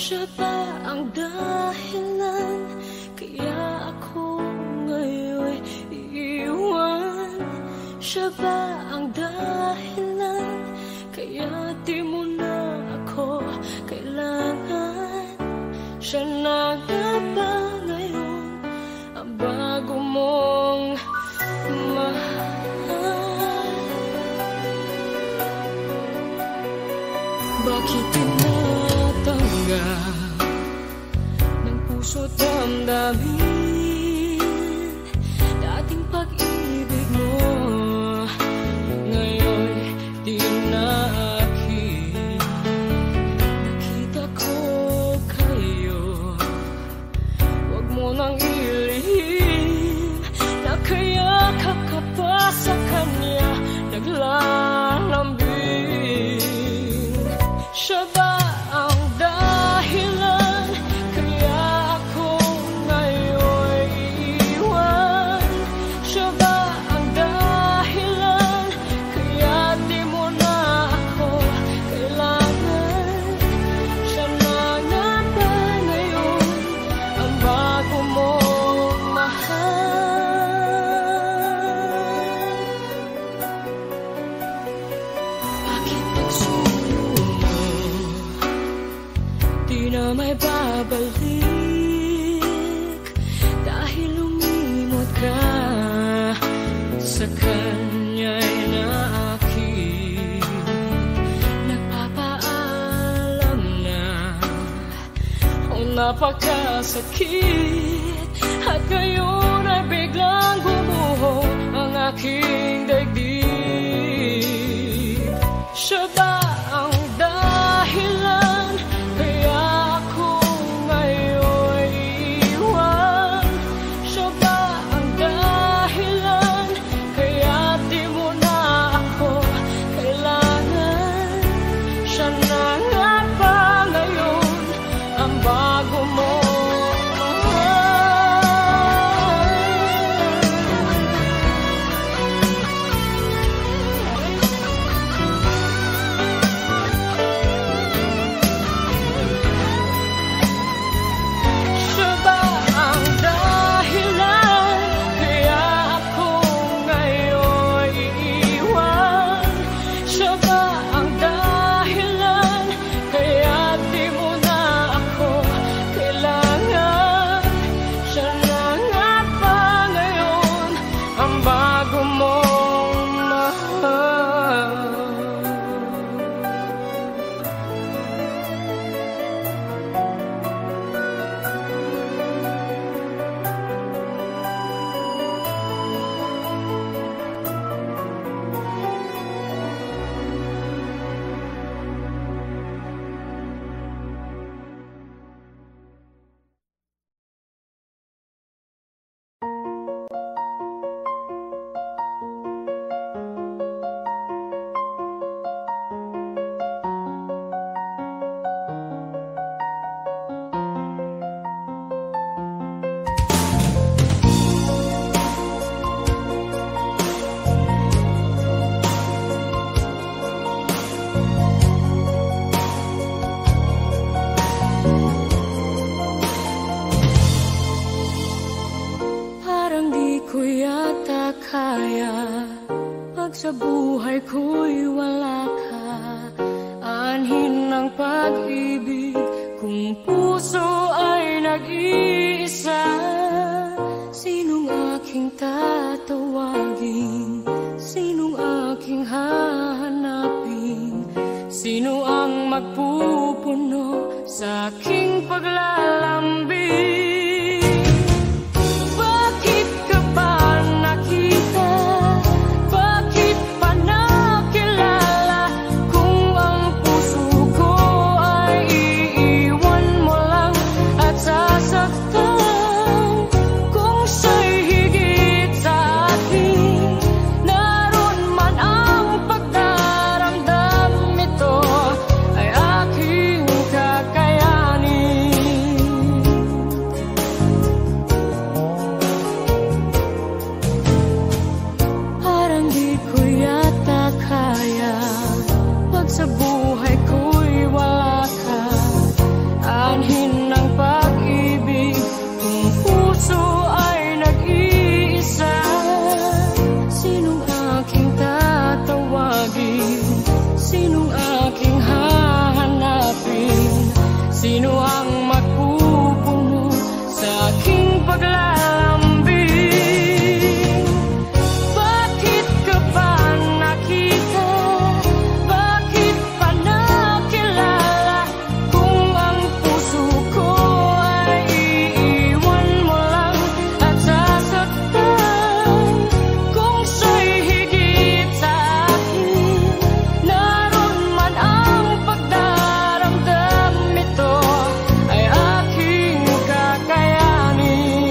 Siya ba ang dahilan kaya ako ngayon iiwan? Siya ba ang dahilan kaya di mo na ako kailangan? Siya na nga ba ngayon ang bago mong mahal? Bakit tinatanggal ng puso't damdamin dating pag-ibig mo? Ngayon di na akin. Nakita ko kayo, wag mo nang ilihim. Nakayakap ka pa sa kanya, naglalambing. Siya ba ang dahilan kaya ako ngayon iiwan? Siya ba ang dahilan kaya di mo na ako kailangan? Siya na nga ba ngayon ang bago mong mahal? Bakit nagsuyo mo di na may babalik? Dahil lumimot ka sa kanya'y na akin nagpapaalam na ang napakasakit. At ngayon ay biglang gumuho ang aking daigdig. Siya ba ang dahilan kaya ako ngayon iiwan? Siya ba ang dahilan kaya di mo na ako kailangan? Siya na nga ba ngayon ang bago mo sa buhay ko'y wala ka. Anhin ng pag-ibig kung puso ay nag-iisa. Sinong aking tatawagin? Sinong aking hahanapin? Sino ang magpupuno sa aking paglalambing? sinong aking hahanapin? Sino ang magpupuno sa aking paglalambing? Bakit ka ba nakita? Bakit pa nakilala? Kung ang puso ko ay iiwan mo lang at sasaktan. Kung siya'y higit sa akin, naroon man ang pagdaramdam nito ay aking kakayanin.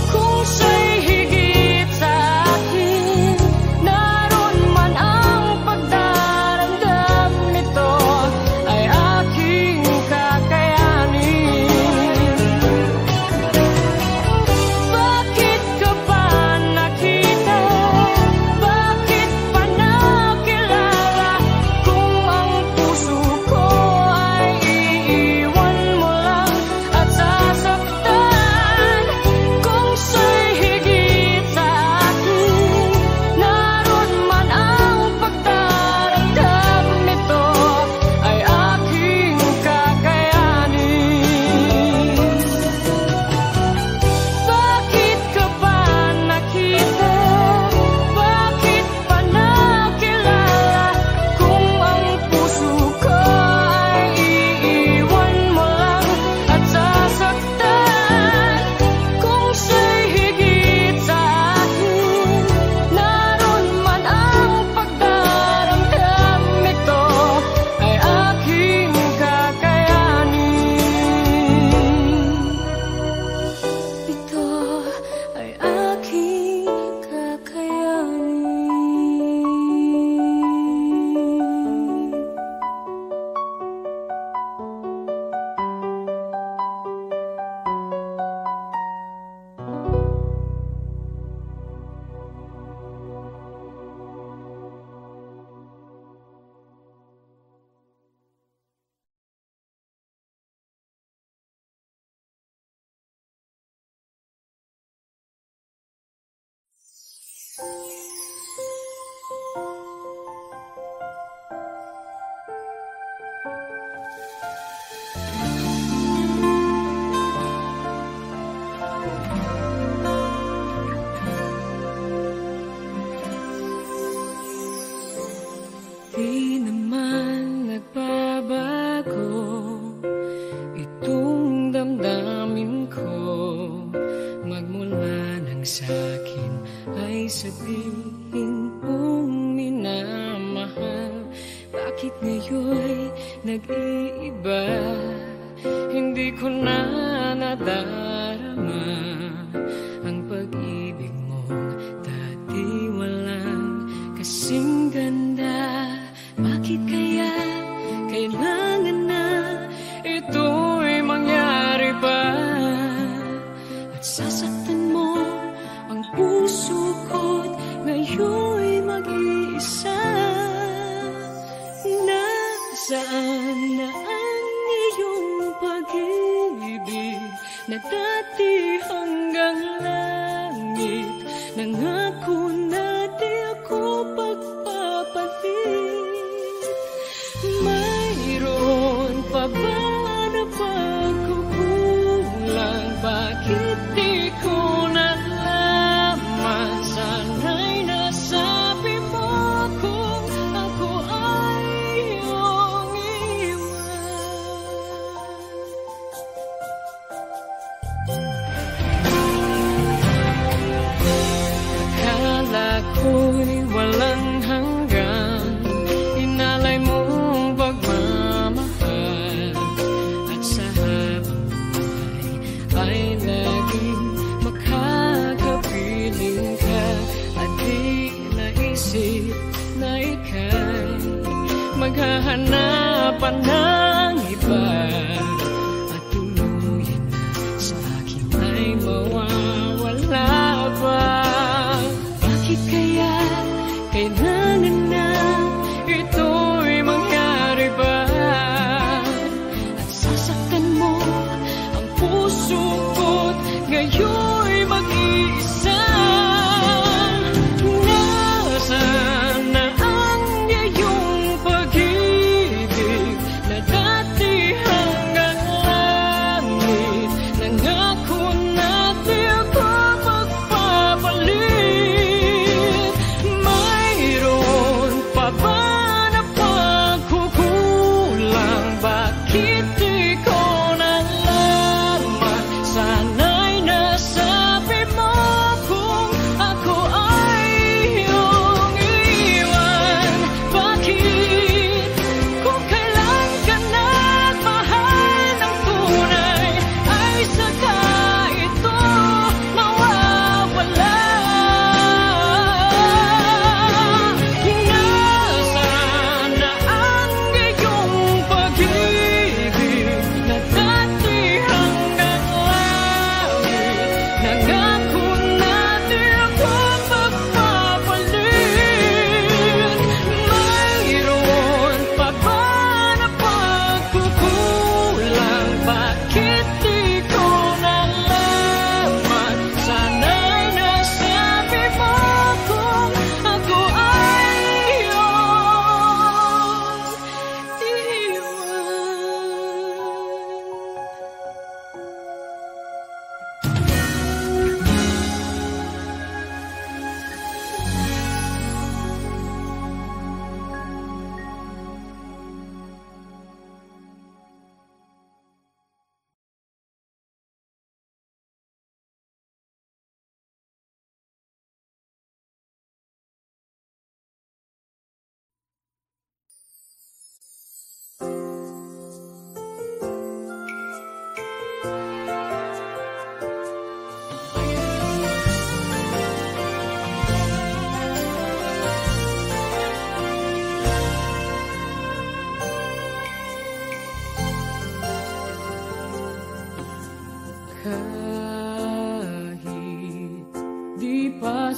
Kung siya'y higit sa akin, naroon man ang pagdaramdam nito ay aking kakayanin. Bakit ka ba nakita? Bakit pa nakilala? Kung ang puso ko ay iiwan mo lang at sasaktan. Kung siya'y higit sa akin, naroon man ang pagdaramdam nito ay aking kakayanin. Bakit ka ba nakita? Bakit pa nakilala? Kung ang puso ko ay iiwan mo lang at sasaktan. Kung siya'y higit sa akin, naroon man ang pagdaramdam nito ay aking kakayanin. Ito ay aking kakayanin. Di naman nagbabago itong damdamin ko. Magmula nang sa'kin ay sabihin mong minamahal. Bakit ngayon'y nag-iiba? Hindi ko na nadarama ang pag-ibig mong dati walang kasing ganda. Bakit kaya kailangan na ito'y mangyari pa? At sasaktan mo ang puso ko't ngayon'y mag-iisa. Nasaan na ang iyong pag-ibig na dati hanggang langit? Nangako na di ako pagpapalit. Mayroon pa ba na pagkukulang? Bakit di ko nalaman? Sana'y nasabi mo kung ako ay iyong iwan. Akala ko'y walang hanggan, inalay mong pagmamahal. At sa habang buhay ay laging makakapiling ka. At di naisip na ika'y maghahanapan ng iba. At tuluyan na sa akin ay mawawala pa. Bakit kaya kailangan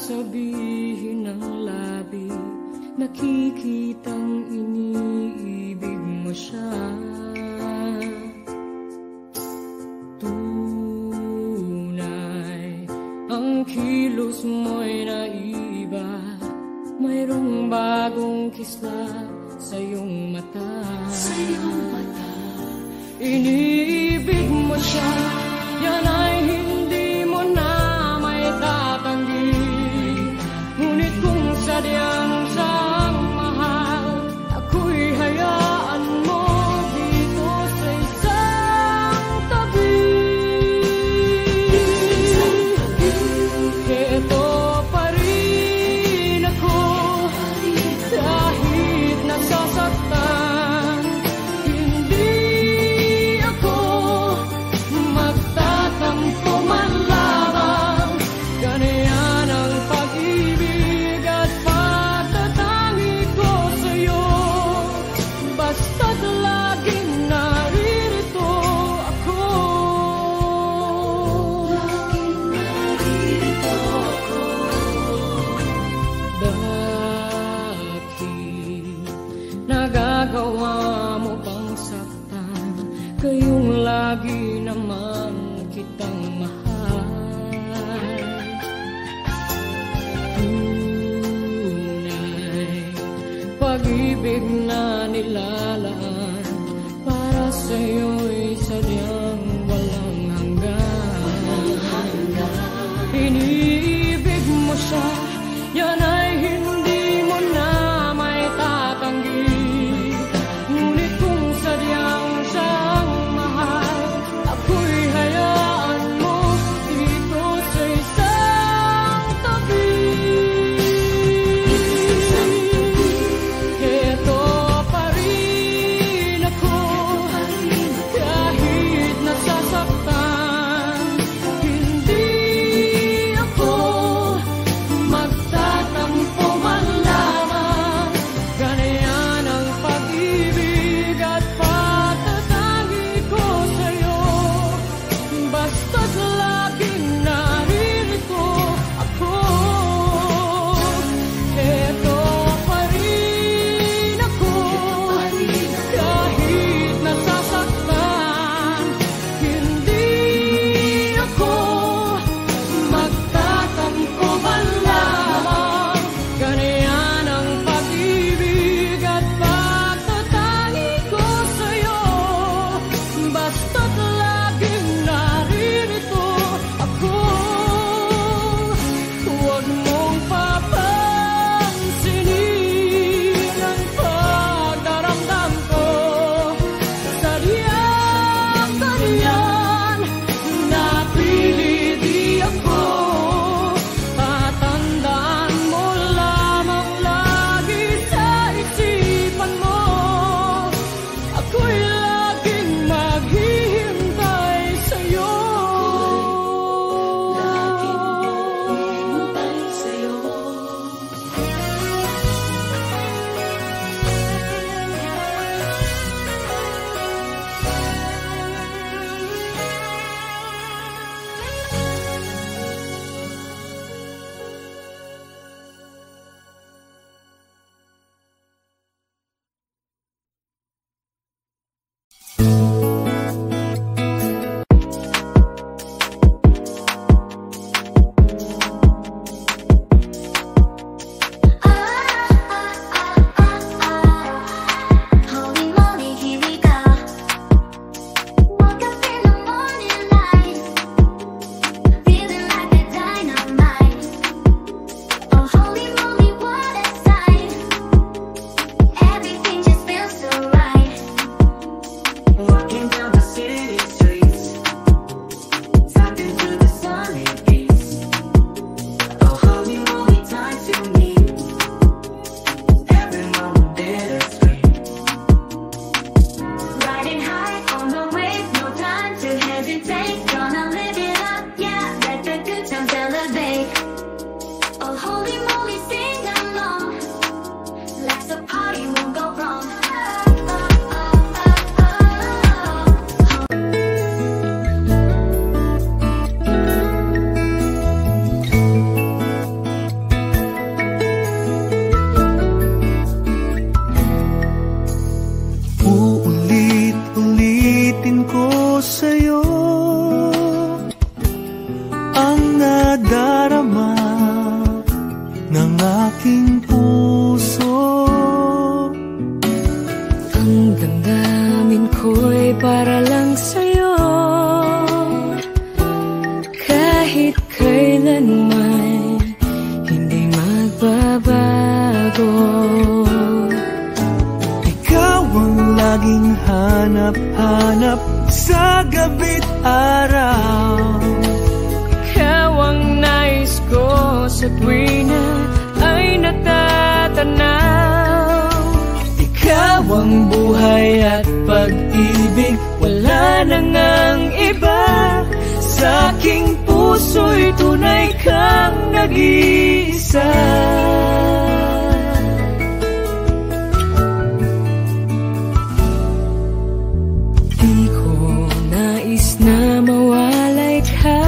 sabihin ng labi, nakikitang iniibig mo siya. Tunay, ang kilos mo'y naiba, mayroong bagong kislap sa iyong mata. Iniibig mo siya, yan ay hindi mo na may tatanggi. Ngunit kung sadyang siyang mahal, ako'y hayaan mo dito sa isang tabi. Ito pa rin ako, kahit nasasaktan. Hindi ako magtatampo man lamang. Ganyan ang pag-ibig at pagtatangi ko sa'yo. Basta't laging naririto ako. Bakit nagagawa mo bang saktan? Kayong lagi naman kitang mahal. Tunay, pag-ibig na nilalaan para sa'yo'y sadyang walang hanggan. Iniibig mo siya, yan ay hindi mo na may tatanggi. Ngunit kung sadyang siyang mahal, ako'y hayaan mo dito sa isang tabi. Ito pa rin ako, kahit nasasaktan. Hindi ako magtatampo man lamang. Ganyan ang pag-ibig at pagtatangi ko sa'yo. Basta't laging naririto ako. Ito pa rin ako, kahit nasasaktan. Hindi ako magtatampo man lamang. Ganyan ang pag-ibig at pagtatangi ko sa'yo. Basta't laging naririto ako. Huwag mong papansinin ang pagdaramdam ko. Sadyang ganyan, napili di ako. Tatandaan mo lamang lagi sa isipan mo, ako'y laging maghihintay sa'yo. Laging maghihintay sa'yo. Holy moly, here we go. Woke up in the morning light, feeling like a dynamite. Oh, holy moly, what a sight. Everything just feels so right. Walking down the city streets, tapping to the sunny beats. Oh, holy moly, time to meet. Every moment bittersweet. Riding high on the wave, no time to hesitate. Gonna live it up, yeah, let the good times elevate. Oh, holy moly, sing along. Let's the party won't go wrong. laging hanap-hanap sa gabi't araw. Ikaw ang nais ko sa tuwing na ay natatanaw. Ikaw ang buhay at pag-ibig, wala nang ang iba. Sa aking puso'y tunay kang nag-iisa. Di ko nais na mawalay ka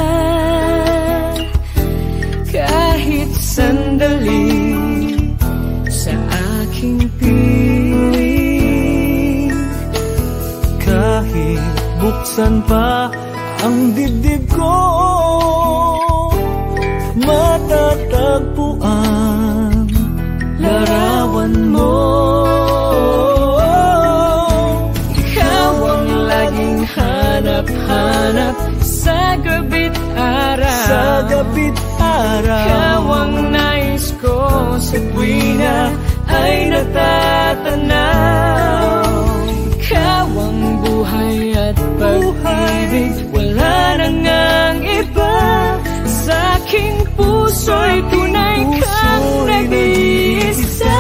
kahit sandali sa aking piling. Kahit buksan pa ang dibdib ko, matatagpuan larawan mo. Ikaw ang laging hanap-hanap sa gabi't araw. Sa gabi't araw. Ikaw ang nais ko sa tuwing na ay natatanaw. Ikaw ang buhay at pag-ibig, wala nang ang iba. Sa aking puso'y tunay kang nag-iisa.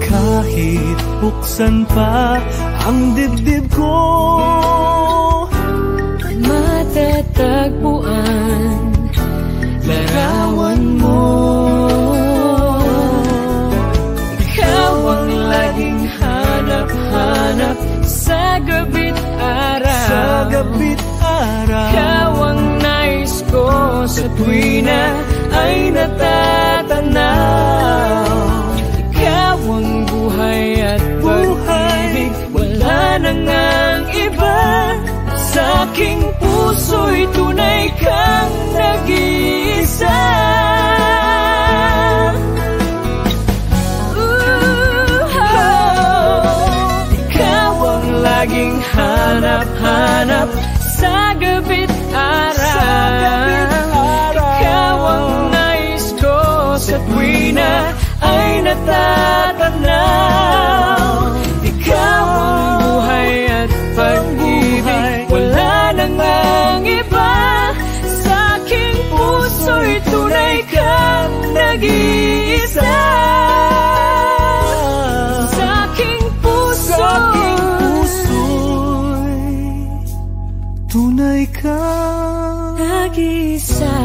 Kahit buksan pa ang dibdib ko, matatagpuan larawan mo. Ikaw ang laging hanap-hanap sa gabi't araw. sa gabi't araw. Ikaw ang nais ko sa tuwing na ay natatanaw. Ikaw ang buhay at pag-ibig, wala nang ang iba. Sa aking puso'y tunay kang nag-iisa. Ikaw ang laging hanap-hanap sa gabi't araw. Ikaw ang nais ko sa tuwing na ay natatanaw. Ikaw ang buhay at pag-ibig, wala nang ang iba. Sa aking puso'y tunay kang nag-iisa. Sa aking puso'y tunay kang nag-iisa.